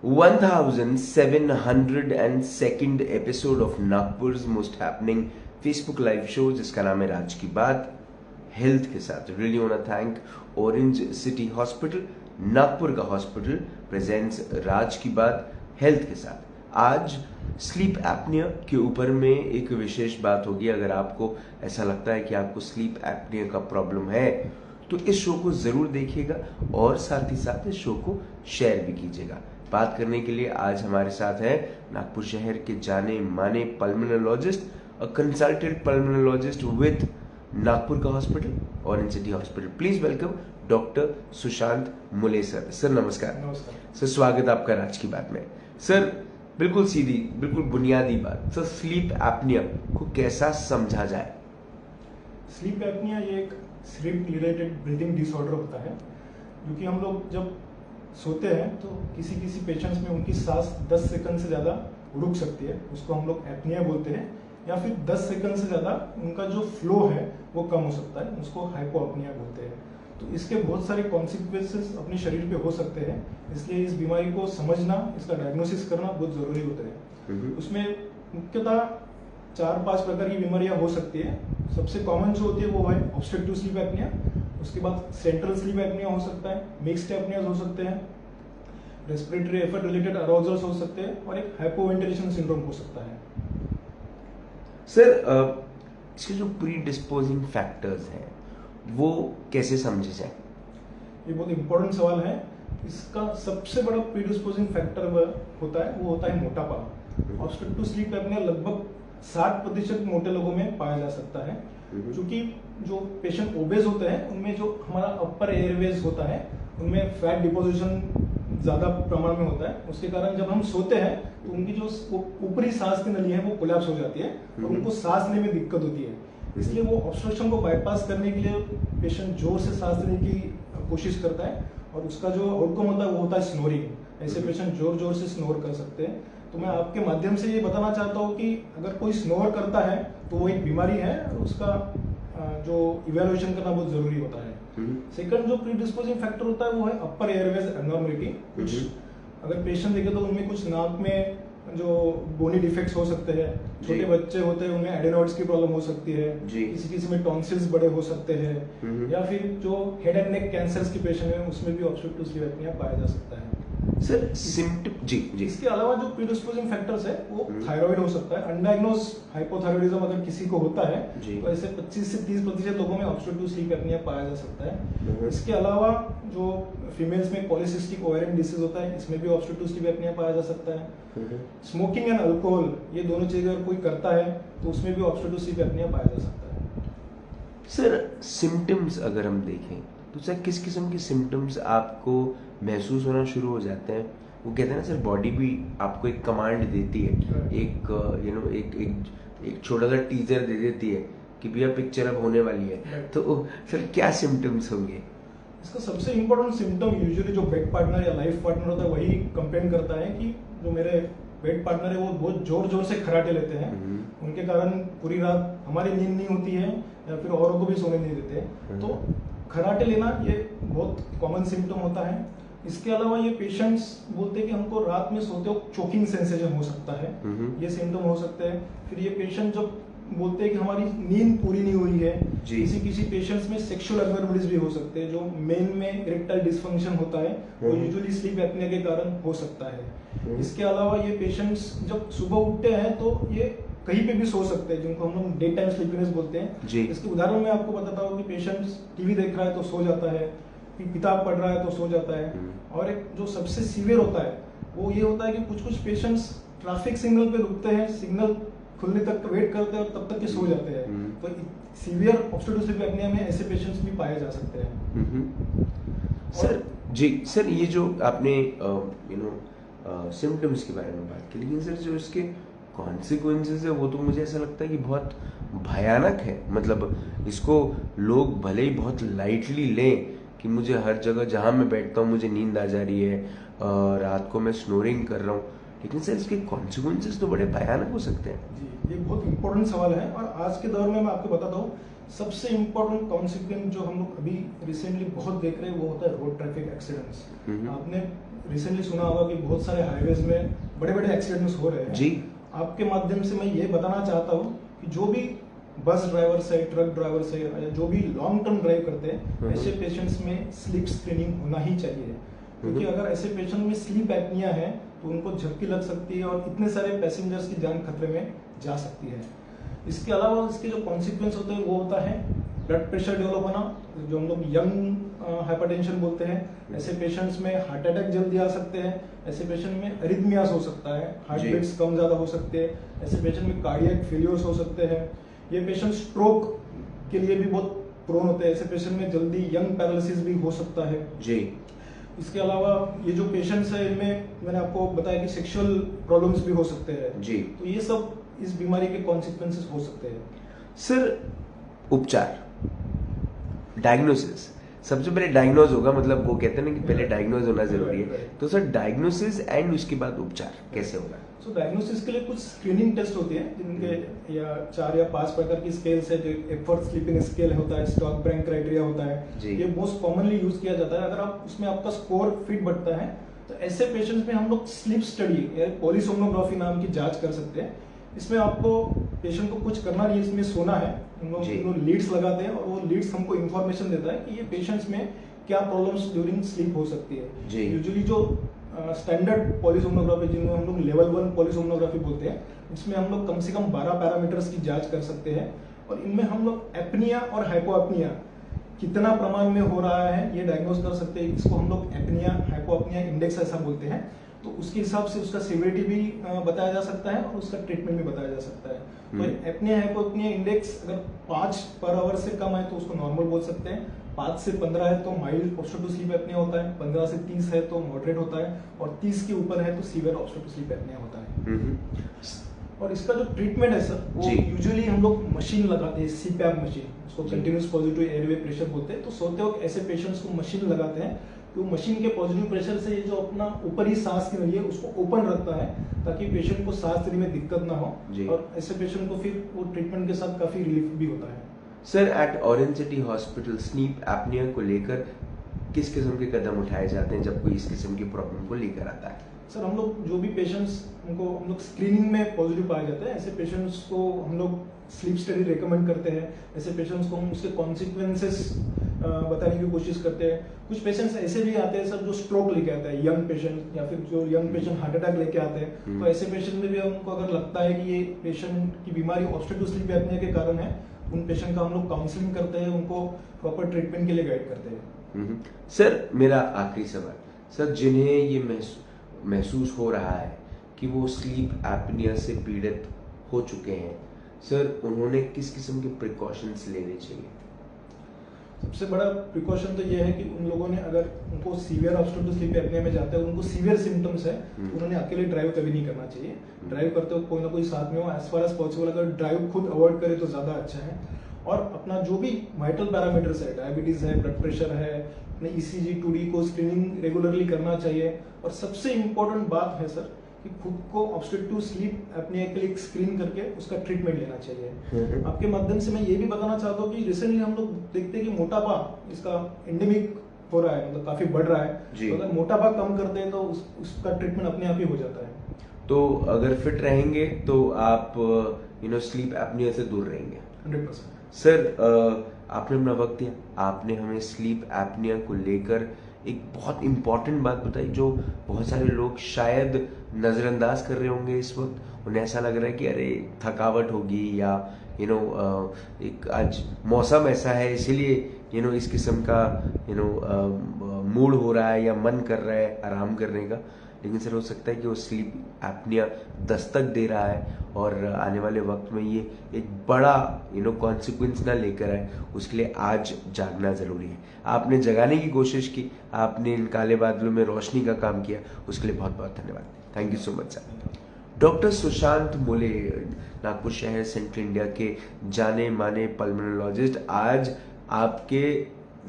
1702nd episode of नागपुर's most happening Facebook live show जिसका नाम है राज की बात हेल्थ के साथ। Really want to thank Orange City Hospital, Nagpur का हॉस्पिटल प्रेजेंट्स राज की बात हेल्थ के साथ। आज स्लीप एपनिया के ऊपर में एक विशेष बात होगी। अगर आपको ऐसा लगता है कि आपको स्लीप एपनिया का प्रॉब्लम है तो इस शो को जरूर देखिएगा और साथ ही साथ इस शो को शेयर भी कीजिएगा। बात करने के लिए आज हमारे साथ है नागपुर शहर के जाने माने pulmonologist, a consultant pulmonologist with Nagpur का hospital, Orange City Hospital. Please welcome doctor Sushant Mule sir. Sir नमस्कार। नमस्कार सर, स्वागत आपका राज की बात में। सर बिल्कुल सीधी, बिल्कुल बुनियादी बात, सर स्लीप एपनिया को कैसा समझा जाए? स्लीप एपनिया ये एक स्लीप रिलेटेड ब्रीदिंग डिसऑर्डर होता है, क्योंकि हम लोग जब सोते हैं तो किसी किसी पेशेंट्स में उनकी सांस 10 सेकंड से ज़्यादा रुक सकती है, उसको हम लोग एपनिया बोलते हैं। या फिर 10 सेकंड से ज़्यादा उनका जो फ्लो है वो कम हो सकता है, उसको हाइपोअपनिया बोलते हैं। तो इसके बहुत सारे कॉन्सिक्वेंसेस अपने शरीर पे हो सकते हैं, इसलिए इस बीमारी को समझना, इसका डायग्नोसिस करना बहुत ज़रूरी होता है। उसमें मुख्यतः 4-5 प्रकार की बीमारियां हो सकती है। सबसे कॉमन जो होती है वो है ऑब्स्ट्रक्टिव स्लीप एपनिया, उसके बाद सेंट्रल स्लीप एपनिया हो सकता है, मिक्स्ड एपनियाज हो सकते हैं, रेस्पिरेटरी एफर्ट रिलेटेड अराउजल्स हो सकते हैं और एक हाइपोवेंटिलेशन सिंड्रोम हो सकता है। सर इसके जो प्री डिस्पोजिंग फैक्टर्स हैं वो कैसे समझे जाए? ये बहुत इंपॉर्टेंट सवाल है। इसका सबसे बड़ा प्री डिस्पोजिंग फैक्टर होता है वो होता है मोटापा। ऑब्स्ट्रक्टिव स्लीप एपनिया लगभग 60% मोटे लोगों में पाया जा सकता है, क्योंकि जो पेशेंट ओबेस होते हैं उनमें जो हमारा अपर एयरवेज होता है उनमें फैट डिपोजिशन ज्यादा प्रमाण में होता है। उसके कारण जब हम सोते हैं तो उनकी जो ऊपरी सांस की नली है वो कोलैप्स हो जाती है और उनको सांस लेने में दिक्कत होती है। इसलिए वो ऑब्स्ट्रक्शन को बाईपास करने के लिए पेशेंट जोर से सांस लेने की कोशिश करता है और उसका जो आउटकम होता है वो होता है स्नोरिंग। ऐसे पेशेंट जोर जोर से स्नोर कर सकते हैं। तो मैं आपके माध्यम से ये बताना चाहता हूँ कि अगर कोई स्नोर करता है तो वो एक बीमारी है और उसका जो इवेल्युएशन करना बहुत जरूरी होता है। सेकंड जो प्रीडिस्पोजिंग फैक्टर होता है वो है अपर एयरवेज एब्नॉर्मलिटी। कुछ अगर पेशेंट देखे तो उनमें कुछ नाक में जो बोनी डिफेक्ट्स हो सकते हैं, छोटे बच्चे होते हैं उनमें एडेनॉइड्स की प्रॉब्लम हो सकती है, किसी किसी में टॉन्सिल्स बड़े हो सकते हैं, या फिर जो हेड एंड नेक कैंसर्स के पेशेंट हैं उसमें भी ऑब्स्ट्रक्टिव स्लीप एपनिया पाया जा सकता है। सर सिम्टम जी। इसके अलावा जो प्रीडिस्पोजिंग फैक्टर्स है वो थायराइड हो सकता है। अनडायग्नोज हाइपोथायराइडिज्म अगर किसी को होता है तो ऐसे 25 से 30% लोगों में ऑब्स्ट्रक्टिव स्लीप एपनिया पाया जा सकता है। इसके अलावा जो फीमेल्स में पॉलीसिस्टिक ओवेरियन डिसीज होता है इसमें भी ऑब्स्ट्रक्टिव स्लीप एपनिया पाया जा सकता है। स्मोकिंग एंड अल्कोहल ये दोनों चीजें अगर कोई करता है तो उसमें भी ऑब्स्ट्रक्टिव स्लीप एपनिया पाया जा सकता है। सर सिम्टम्स अगर हम देखें तो सर किस किस्म के सिम्टम्स आपको महसूस होना शुरू हो जाते हैं? वो कहते हैं ना सर, बॉडी भी आपको एक कमांड देती है, एक एक छोटा सा टीजर दे देती है कि भैया पिक्चर अब होने वाली है। तो सर क्या सिम्टम्स होंगे? इसका सबसे इम्पोर्टेंट सिम्टम यूजुअली जो बेड पार्टनर या लाइफ पार्टनर होता है वही कंप्लेन करता है कि जो मेरे बेड पार्टनर है वो बहुत जोर जोर से खर्राटे लेते हैं, उनके कारण पूरी रात हमारी नींद नहीं होती है या फिर औरों को भी सोने नहीं देते। तो खर्राटे लेना ये बहुत कॉमन सिम्टम होता है। इसके अलावा ये पेशेंट्स बोलते हैं कि हमको रात में सोते वक्त चोकिंग सेंसेशन हो सकता है, ये सिम्टम हो सकते हैं। फिर ये पेशेंट जब बोलते हैं कि हमारी नींद पूरी नहीं हुई है। किसी किसी पेशेंट्स में सेक्सुअल एबनॉर्मलिटीज भी हो सकते हैं। जो मेन में इरेक्टाइल डिसफंक्शन होता है वो यूजुअली स्लीप एपनिया के कारण हो सकता है। इसके अलावा ये पेशेंट्स जब सुबह उठते हैं तो ये कहीं पे भी सो सकते हैं, जिनको हम लोग डे टाइम स्लीपीनेस बोलते हैं। इसके उदाहरण में आपको बताता हूँ कि पेशेंट्स टीवी देख रहा है तो सो जाता है, किताब पढ़ रहा है तो सो जाता है। और एक जो सबसे सीवियर होता है वो ये होता है कि कुछ कुछ पेशेंट्स ट्रैफिक सिग्नल पे रुकते हैं, सिग्नल खुलने तक वेट करते हैं और तब तक के सो जाते हैं। तो सीवियर ऑब्स्ट्रक्टिव स्लीप एपनिया में ऐसे पेशेंट्स भी पाए जा सकते हैं। सर जी, सर ये जो आपने सिम्टम्स के बारे में बात की, लेकिन सर जो इसके कॉन्सिक्वेंसेस है वो तो मुझे ऐसा लगता है कि बहुत भयानक है। मतलब इसको लोग भले ही बहुत लाइटली लें कि मुझे हर जगह जहाँ मैं बैठता हूँ मुझे नींद आ जा रही है, रात को मैं स्नोरिंग कर रहा हूँ, लेकिन सर इसके कॉन्सिक्वेंसेस तो बड़े भयानक हो सकते हैं। जी, ये बहुत इंपॉर्टेंट सवाल है और आज के दौर में मैं आपको बताता हूँ सबसे इम्पोर्टेंट कॉन्सिक्वेंस जो हम लोग अभी रिसेंटली बहुत देख रहे हैं वो होता है रोड ट्रैफिक एक्सीडेंट्स। आपने रिसेंटली सुना होगा कि बहुत सारे हाईवेज में बड़े बड़े एक्सीडेंट्स हो रहे हैं जी। आपके माध्यम से मैं ये बताना चाहता हूँ कि जो भी बस ड्राइवर्स है, ट्रक ड्राइवर्स है, या जो भी लॉन्ग टर्म ड्राइव करते हैं, ऐसे पेशेंट्स में स्लीप स्क्रीनिंग होना ही चाहिए। क्योंकि अगर ऐसे पेशेंट में स्लीप एपनिया है तो उनको झपकी लग सकती है और इतने सारे पैसेंजर्स की जान खतरे में जा सकती है। इसके अलावा इसके जो कॉन्सिक्वेंस होते हैं वो होता है ब्लड प्रेशर डेवलप होना, जो हम लोग यंग हाइपरटेंशन बोलते हैं। ऐसे पेशेंट्स में हार्ट अटैक जल्दी आ सकते हैं, ऐसे पेशेंट में अरिथमियास हो सकता है, हार्ट बीट्स कम ज्यादा हो सकते हैं, ऐसे पेशेंट में कार्डियक फेलियर्स हो सकते हैं। ये पेशेंट स्ट्रोक के लिए भी बहुत प्रोन होते हैं, ऐसे पेशेंट में जल्दी यंग पैरालिसिस भी हो सकता है जी। इसके अलावा ये जो पेशेंट्स है इनमें मैंने आपको बताया कि सेक्सुअल प्रॉब्लम्स भी हो सकते हैं जी। तो ये सब इस बीमारी के कॉन्सिक्वेंसेस हो सकते हैं। सर उपचार, डायग्नोसिस, सबसे पहले डायग्नोज होगा, मतलब वो कहते हैं ना कि पहले डायग्नोज होना जरूरी है, तो सर डायग्नोसिस एंड उसके बाद उपचार कैसे होगा? सो डायग्नोसिस के लिए कुछ स्क्रीनिंग टेस्ट होते हैं जिनके या 4 या 5 प्रकार की स्केल्स है। जो एफर्ट स्लीपिंग स्केल होता है, स्टॉक ब्रैंक क्राइटेरिया होता है, ये मोस्ट कॉमनली यूज किया जाता है। अगर आप उसमें आपका स्कोर फिट बढ़ता है तो ऐसे पेशेंट्स में हम लोग स्लीप स्टडी या पॉलीसोमनोग्राफी नाम की जांच कर सकते हैं। इसमें आपको पेशेंट को कुछ करना नहीं, इसमें सोना है, हम लोग लीड्स लगाते हैं और वो लीड्स हमको इन्फॉर्मेशन देता है कि ये पेशेंट्स में क्या प्रॉब्लम्स ड्यूरिंग स्लीप हो सकती है। यूजुअली जो स्टैंडर्ड पॉलीसोमनोग्राफी जिनको हम लोग लेवल 1 पॉलीसोमनोग्राफी बोलते हैं, इसमें हम लोग कम से कम 12 पैरामीटर्स की जांच कर सकते हैं और इनमें हम लोग एपनिया और हाइपोएपनिया कितना प्रमाण में हो रहा है ये डायग्नोज कर सकते हैं। इसको हम लोग एपनिया हाइपोएपनिया इंडेक्स ऐसा बोलते हैं। तो उसके हिसाब से उसका सिवियरिटी भी बताया जा सकता है और उसका ट्रीटमेंट भी बताया जा सकता है। तो एपनिया हाइपोएपनिया इंडेक्स अगर 5 पर आवर से कम है तो उसको नॉर्मल बोल सकते हैं, 5 से 15 है तो माइल्ड ऑब्स्ट्रक्टिव स्लीप एपनिया होता है, 15 से 30 है तो मॉडरेट होता है और 30 के ऊपर है तो सीवियर ऑब्स्ट्रक्टिव स्लीप एपनिया होता है। और इसका जो ट्रीटमेंट है सर वो यूजुअली हम लोग मशीन लगाते हैं, सीपैप मशीन, उसको कंटिन्यूअस पॉजिटिव एयरवे प्रेशर बोलते हैं। तो सोते वक्त ऐसे पेशेंट्स को मशीन लगाते हैं तो मशीन के पॉजिटिव प्रेशर से ये जो अपना ऊपरी सांस की नली है उसको ओपन रखता है ताकि पेशेंट को सांस लेने में दिक्कत ना हो और ऐसे पेशेंट को फिर वो ट्रीटमेंट के साथ काफी रिलीफ भी होता है। Sir at Orange City Hospital sleep apnea को लेकर किस किस्म के कदम उठाए जाते हैं जब कोई इस किस्म की प्रॉब्लम को लेकर आता है? सर हम लोग जो भी पेशेंट्स उनको हम लोग स्क्रीनिंग में पॉजिटिव पाए जाते हैं, ऐसे पेशेंट्स को हम लोग स्लीप स्टडी रेकमेंड करते हैं। ऐसे पेशेंट्स को हम उसके कॉन्सिक्वेंसेस बताने की कोशिश करते हैं। कुछ पेशेंट्स ऐसे भी आते हैं सर जो स्ट्रोक लेके आते हैं, यंग पेशेंट या फिर जो यंग पेशेंट हार्ट अटैक लेके आते हैं। तो ऐसे पेशेंट में भी हमको अगर लगता है कि ये पेशेंट की बीमारी ऑब्स्ट्रक्टिव स्लीप एपनिया के कारण है, उन पेशेंट का हम लोग काउंसलिंग करते हैं, उनको प्रॉपर ट्रीटमेंट के लिए गाइड करते हैं। सर मेरा आखिरी सवाल, सर जिन्हें ये महसूस हो रहा है कि वो स्लीप एपनिया से पीड़ित हो चुके हैं, सर उन्होंने किस किस्म के प्रिकॉशंस लेने चाहिए? सबसे बड़ा प्रिकॉशन तो ये है कि उन लोगों ने अगर उनको सीवियर ऑब्स्ट्रक्टिव स्लीप एपनिया में जाते हैं, उनको सीवियर सिम्टम्स है, तो उन्होंने अकेले ड्राइव कभी नहीं करना चाहिए। ड्राइव करते हो कोई ना कोई साथ में हो, एज फार एज पॉसिबल अगर ड्राइव खुद अवॉइड करे तो ज्यादा अच्छा है। और अपना जो भी वाइटल पैरामीटर्स है, डायबिटीज है, ब्लड प्रेशर है, अपने ECG 2D को स्क्रीनिंग रेगुलरली करना चाहिए। और सबसे इम्पोर्टेंट बात है सर कि खुद को ऑब्स्ट्रक्टिव स्लीप एपनिया के लिए स्क्रीन करके उसका ट्रीटमेंट लेना चाहिए। आपके माध्यम से मैं ये भी बताना चाहता हूँ कि रिसेंटली हम लोग देखते हैं कि मोटापा इसका एंडेमिक हो रहा है, मतलब काफी बढ़ रहा है। तो अगर मोटापा कम करते हैं तो उसका ट्रीटमेंट अपने आप ही हो जाता है। तो अगर फिट रहेंगे तो आप स्लीप एपनिया से दूर रहेंगे 100%। सर आपने अपना वक्त दिया, आपने हमें स्लीप एपनिया को लेकर एक बहुत इम्पॉर्टेंट बात बताई जो बहुत सारे लोग शायद नज़रअंदाज कर रहे होंगे इस वक्त। उन्हें ऐसा लग रहा है कि अरे थकावट होगी या एक आज मौसम ऐसा है इसीलिए इस किस्म का मूड हो रहा है या मन कर रहा है आराम करने का। लेकिन सर हो सकता है कि वो स्लीप एपनिया दस्तक दे रहा है और आने वाले वक्त में ये एक बड़ा कॉन्सिक्वेंस ना लेकर आए, उसके लिए आज जागना ज़रूरी है। आपने जगाने की कोशिश की, आपने इन काले बादलों में रोशनी का काम किया, उसके लिए बहुत बहुत धन्यवाद। Thank you so much sir. Doctor Sushant मोले, नागपुर शहर, सेंट्रल इंडिया के जाने माने पल्मोनोलॉजिस्ट, आज आपके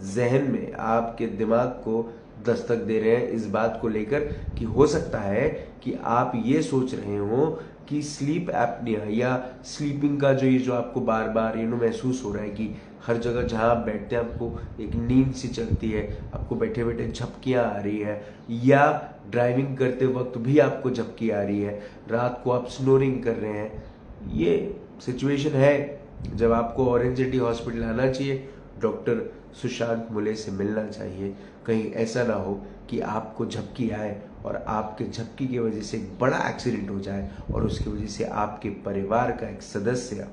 जहन में, आपके दिमाग को दस्तक दे रहे हैं इस बात को लेकर कि हो सकता है कि आप ये सोच रहे हो कि स्लीप एपनिया या स्लीपिंग का जो आपको बार बार महसूस हो रहा है कि हर जगह जहाँ आप बैठते हैं आपको एक नींद सी चढ़ती है, आपको बैठे बैठे झपकियाँ आ रही है, या ड्राइविंग करते वक्त भी आपको झपकी आ रही है, रात को आप स्नोरिंग कर रहे हैं, ये सिचुएशन है जब आपको ऑरेंज सिटी हॉस्पिटल आना चाहिए, डॉक्टर सुशांत मुले से मिलना चाहिए। कहीं ऐसा ना हो कि आपको झपकी आए और आपके झपकी की वजह से एक बड़ा एक्सीडेंट हो जाए और उसकी वजह से आपके परिवार का एक सदस्य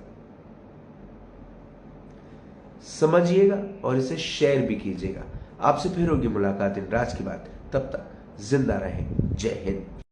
समझिएगा और इसे शेयर भी कीजिएगा। आपसे फिर होगी मुलाकात इन राज की बात, तब तक जिंदा रहें। जय हिंद।